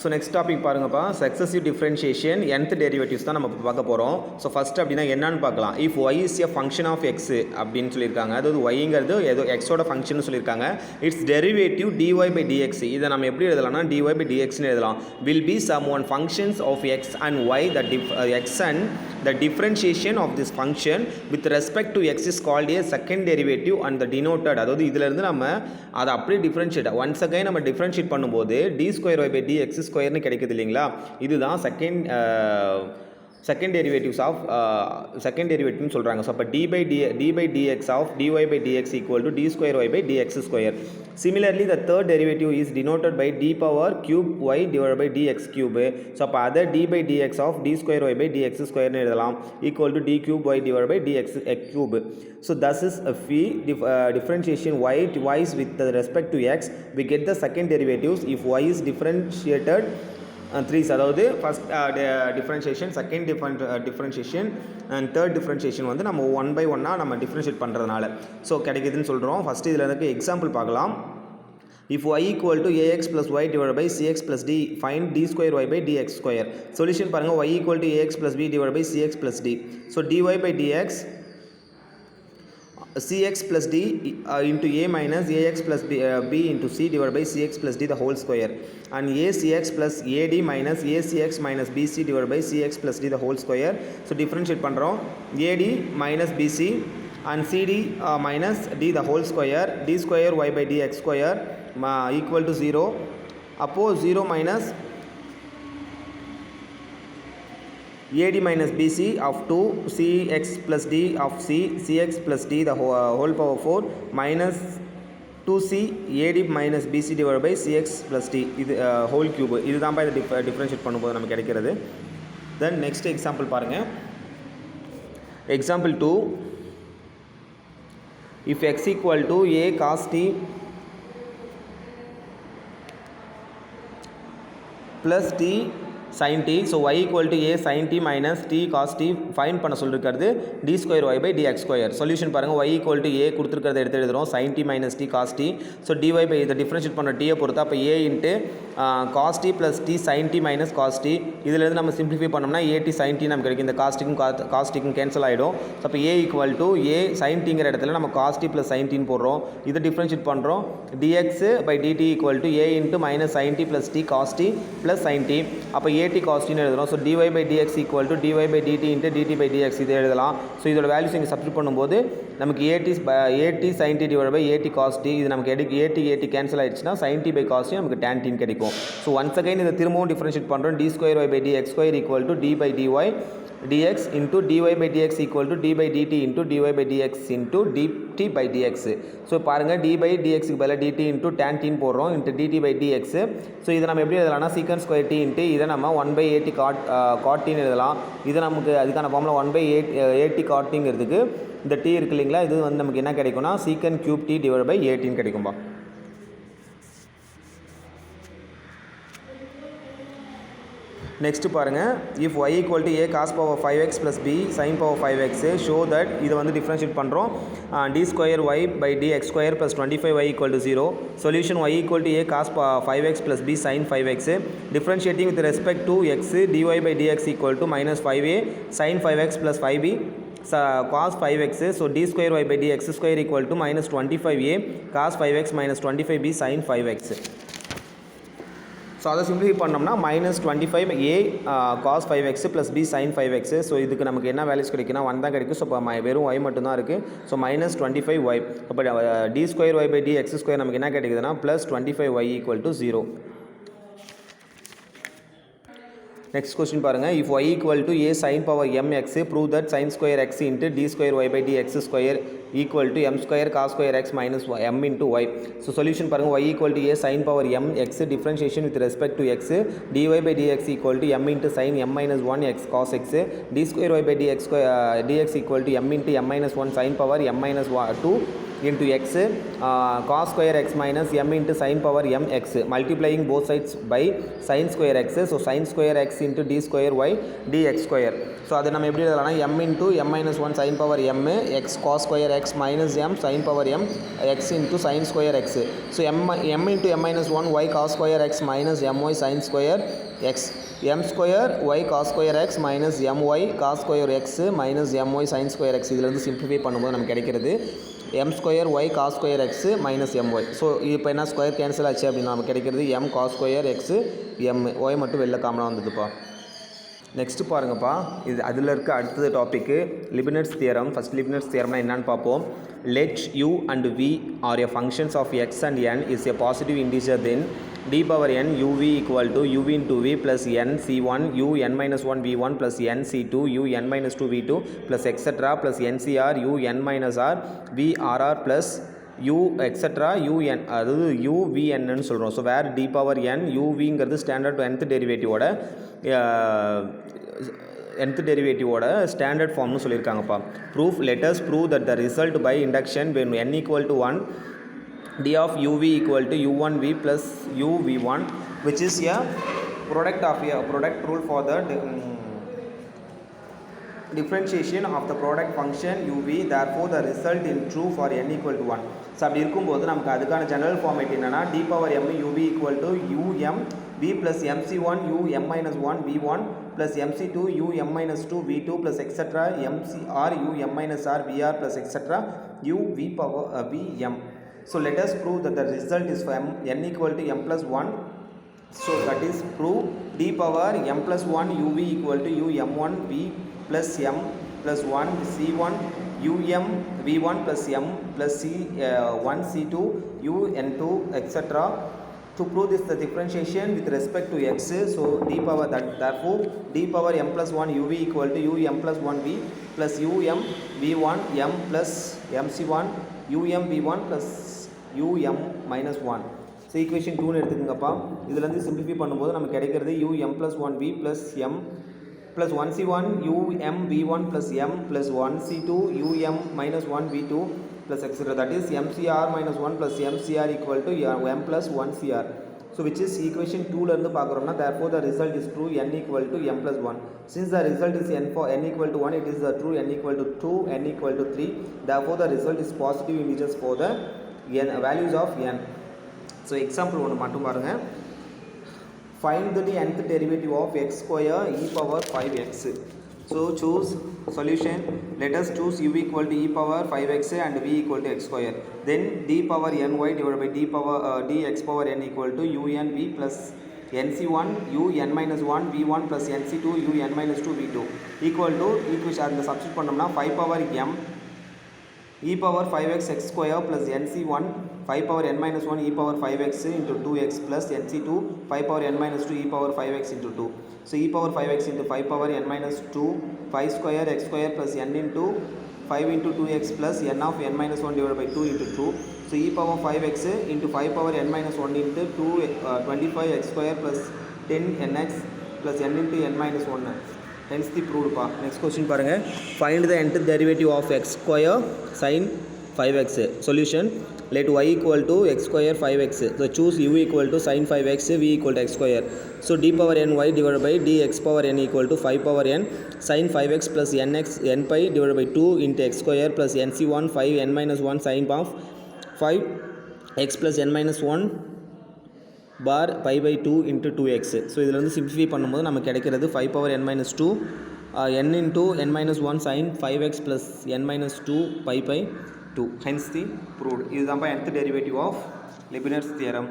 So next topic பாருங்கப்பா, successive differentiation nth derivatives தான் நம்ம பார்க்க போகிறோம். ஸோ ஃபஸ்ட் அப்படின்னா என்னன்னு பார்க்கலாம். If y is a function of x அப்படின்னு சொல்லியிருக்காங்க, அதாவது ஒய்ங்கிறது ஏதோ எக்ஸோட ஃபங்க்ஷன் சொல்லியிருக்காங்க. Its derivative dy by dx. இதை நம்ம எப்படி எழுதலாம்னா dy பை dxன்னு எழுதலாம். Will be some one functions of x and y x and the differentiation of this function with respect to x is called a second derivative and the denoted, அதாவது இதிலிருந்து நம்ம அதை அப்படியே டிஃப்ரென்ஷியேட் ஒன்ஸ் அகைன் நம்ம differentiate பண்ணும்போது d square y by d x ஸ்கொயர்னு கிடைக்குது இல்லைங்களா. இதுதான் செகண்ட் டெரிவேட்டிவ்ஸ் ஆஃப் செகண்ட் டெரிவேட்டிவ்னு சொல்கிறாங்க. ஸோ அப்போ d by dx of dy by dx equal to d square y by dx square. Similarly the third derivative is denoted by d power cube y divide by dx cube. So அப்போ அதை d by dx of d square y by dx ஸ்கொயர்னு எழுதலாம் equal to d cube y divide by dx cube. So thus is a phi differentiation y twice with respect to x we get the second derivatives if y is differentiated thrice, அதாவது first differentiation, second differentiation and third differentiation வந்து நம்ம one by ஒன்னாக நம்ம differentiate பண்ணுறதுனால so கிடைக்குதுன்னு சொல்கிறோம். First இதில் இருக்க எக்ஸாம்பிள் பார்க்கலாம். If y equal to ax plus y divided by cx plus d, find d square y by dx square. Solution பாருங்க, y equal to ax plus b divided by cx plus d. So dy by dx cx plus d into a minus ax plus b into c divided by cx plus d the whole square, and acx plus ad minus acx minus bc divided by cx plus d the whole square. So differentiate பண்ணுறோம், ad minus bc and cd minus d the whole square, d square y by dx square equal to 0. அப்போது 0 minus ad minus bc of 2 cx plus d of c cx plus d the whole power 4 minus 2c ad minus bc divided by cx plus d இது whole cube. இதுதான் இதை differentiate பண்ணும்போது நமக்கு கிடைக்கிறது. Then next example பாருங்கள். Example 2, if x equal to a cos t plus t sin t, so y equal to a sin t minus t cos t fine பண்ண சொல்லிருக்கிறது d square y by dx square. Solution பாருங்கள், y equal to a கொடுத்துருக்கிறத எடுத்து எழுதுகிறோம், sin t minus t cos t. So dy by இதை differentiate பண்ண t பொறுத்து அப்போ a into cos t plus t sin t minus cos t. இதிலேருந்து நம்ம simplify பண்ணோம்னா at sin t நமக்கு கிடைக்கும். இந்த cos t கேன்சல் ஆகிடும். ஸோ அப்போ a equal to a sin tங்கிற இடத்துல நம்ம cos t plus sin t போடுறோம். இதை டிஃப்ரென்ஷியேட் பண்ணுறோம், dx by dt equal to a into minus sin t plus t cos t plus sin t. அப்போ at cos t எழுதுறோம். So dy by dx equal to dy by dt into dt by dx இதை எழுதலாம். So இதோட values இங்கே substitute பண்ணும்போது நமக்கு at sin t divided by at cos t, இது நமக்கு at கேன்சல் ஆயிடுச்சுன்னா sin t by cos t நமக்கு tan t கிடைக்கும். ஸோ ஒன்ஸ் அகைன் இதை திரும்பவும் டிஃப்ரென்ஷியேட் பண்ணுறோம், d square y by dx square equal to d by dy dx into dy by dx equal to d by dt into dy by dx into dt by dx. So பாருங்கள், d by dx பதிலாக dt into tan t போடுறோம் into dt by dx. So இதை நம்ம எப்படி எழுதலாம்னா secant square t into இதை நம்ம 1 by at cot t எழுதலாம். இது நமக்கு அதுக்கான ஃபார்முலா 1 by at cot tங்கிறதுக்கு இந்த t இருக்கு இல்லைங்களா, இது வந்து நமக்கு என்ன கிடைக்கும்னா secant cube t divided by 18 கிடைக்கும்பா. Next பாருங்கள், if y equal to a cos power 5x plus b sin power 5x, show that இதை வந்து டிஃப்ரென்ஷியேட் பண்ணுறோம், d square y by dx square plus 25y equal to 0. Solution y equal to a cos 5x plus b sin 5x, differentiating with respect to x dy by dx equal to minus 5a sin 5x plus 5b cos 5x. So d square y by dx square equal to minus 25a cos 5x minus 25b sin 5x. So அதை simplify பண்ணோம்னா minus 25a cos 5x plus b sin 5x. So இதுக்கு நமக்கு என்ன values கிடைக்குன்னா 1 தான் கிடைக்கும். So இப்போ வெறும் y மட்டும்தான் இருக்குது. So minus 25y. அப்போ d square y by dx square நமக்கு என்ன கிடைக்குதுன்னா plus 25y equal to 0. Next question பாருங்கள், if y equal to a sin power mx, prove that sin square x into d square y by dx square equal to m square cos square x minus m into y. So solution பாருங்கள், y equal to a sin power m x differentiation with respect to x dy by dx equal to m into sin m minus 1 x cos x, d square y by dx equal to m into m minus 1 sin power m minus 2 into x cos square x minus m into sin power m x, multiplying both sides by sin square x, so sin square x into d square y dx square. So அதை நம்ம எப்படி எழுதலாம்னா m into m minus 1 sin power m x cos square x minus m sin power m x into sin square x. So m into m minus 1 y cos square x minus my sin square x, m square y cos square x minus my cos square x minus my sin square x. இதில் வந்து simplify பண்ணும்போது நமக்கு கிடைக்கிறது m square y cos square x minus my. So இப்போ என்ன square cancel ஆச்சு அப்படின்னா நமக்கு கிடைக்கிறது m cos square x m y மட்டும் வெளில காமனாக வந்ததுப்பா. நெக்ஸ்ட்டு பாருங்கப்பா, இது அதில் இருக்க அடுத்தது டாப்பிக்கு லிபினிட்ஸ் தியரம். ஃபஸ்ட் லிபினிட்ஸ் தியரம்னா என்னன்னு பார்ப்போம். let u and v are a functions of x and n is a positive integer, then d power n uv equal to uv into v plus n c1 u n minus 1 v1 plus n c2 u n minus 2 v2 plus etc plus ncr u n minus r v rr plus u etc un, அதாவது u v n சொல்கிறோம். So where d power n uvங்கிறது standard nth டெரிவேட்டிவோட nth டெரிவேட்டிவோட standard ஃபார்ம்னு சொல்லியிருக்காங்கப்பா. Proof let us prove that the result by induction when n equal to 1 d of uv equal to u1v plus uv1, which is a product rule for the differentiation of the product function uv, therefore the result in true for n equal to 1. So அப்படி இருக்கும்போது நமக்கு அதுக்கான general format என்னென்னா d power m uv equal to um v plus mc1 u m minus 1 v1 plus mc2 u m minus 2 v2 plus etc mcr u m minus r vr plus etc u v power vm. So let us prove that the result is for n equal to m plus 1. So that is prove d power m plus 1 uv equal to u m1 v plus m plus 1 c1 um v1 plus m plus c1 c2 u n2 etc. To prove this the differentiation with respect to x, so d power that, therefore d power m plus 1 uv equal to u m plus 1 v plus um v1 m plus mc1 um v1 plus um minus 1. So equation 2ன்னு எடுத்துக்கங்கப்பா. இதில் வந்து simplify பண்ணும்போது நமக்கு கிடைக்கிறது um plus 1v plus m plus 1c1 um v1 plus m plus 1c2 um minus 1 v2 plus etc. That is mcr minus 1 plus mcr equal to m plus 1cr. So which is equation 2ல இருந்து பார்க்குறோம்னா therefore the result is true n equal to m plus 1. Since the result is n for n equal to 1, it is the true n equal to 2, n equal to 3. Therefore the result is positive integers for the n values of n. So example ஒன்று மட்டும் பாருங்கள். Find the nth derivative of x square e power 5x. So choose solution. Let us choose u equal to e power 5x and v equal to x square. Then d power ny divided by dx power n equal to un v plus nc1 u n minus 1 v1 plus nc2 u n minus 2 v2 equal to equation அதில் substitute பண்ணோம்னா 5 power m e power 5x x square plus nc1 5 power n minus 1 e power 5x into 2x plus nc2 5 power n minus 2 e power 5x into 2. So e power 5x into 5 power n minus 2 5 square x square plus n into 5 into 2x plus n of n minus 1 divided by 2 into 2. So e power 5x into 5 power n minus 1 into 25 x square plus 10 nx plus n into n minus 1. Hence the proved pa. Next question பாருங்க. Find the nth derivative of x square sin 5x. Solution. Let y equal to x square 5x. So choose u equal to sin 5x, v equal to x square. So d power ny divided by dx power n equal to 5 power n sin 5x plus nx n pi divided by 2 into x square plus nc1 5 n minus 1 sin of 5 x plus n minus 1 bar pi by 2 into 2x. So இதில் வந்து simplify பண்ணும்போது நமக்கு கிடைக்கிறது 5 power n minus 2 n into n minus 1 sin 5x plus n minus 2 pi by 2. Hence the proved. இதுதான்ப்பா nth derivative of Leibniz theorem.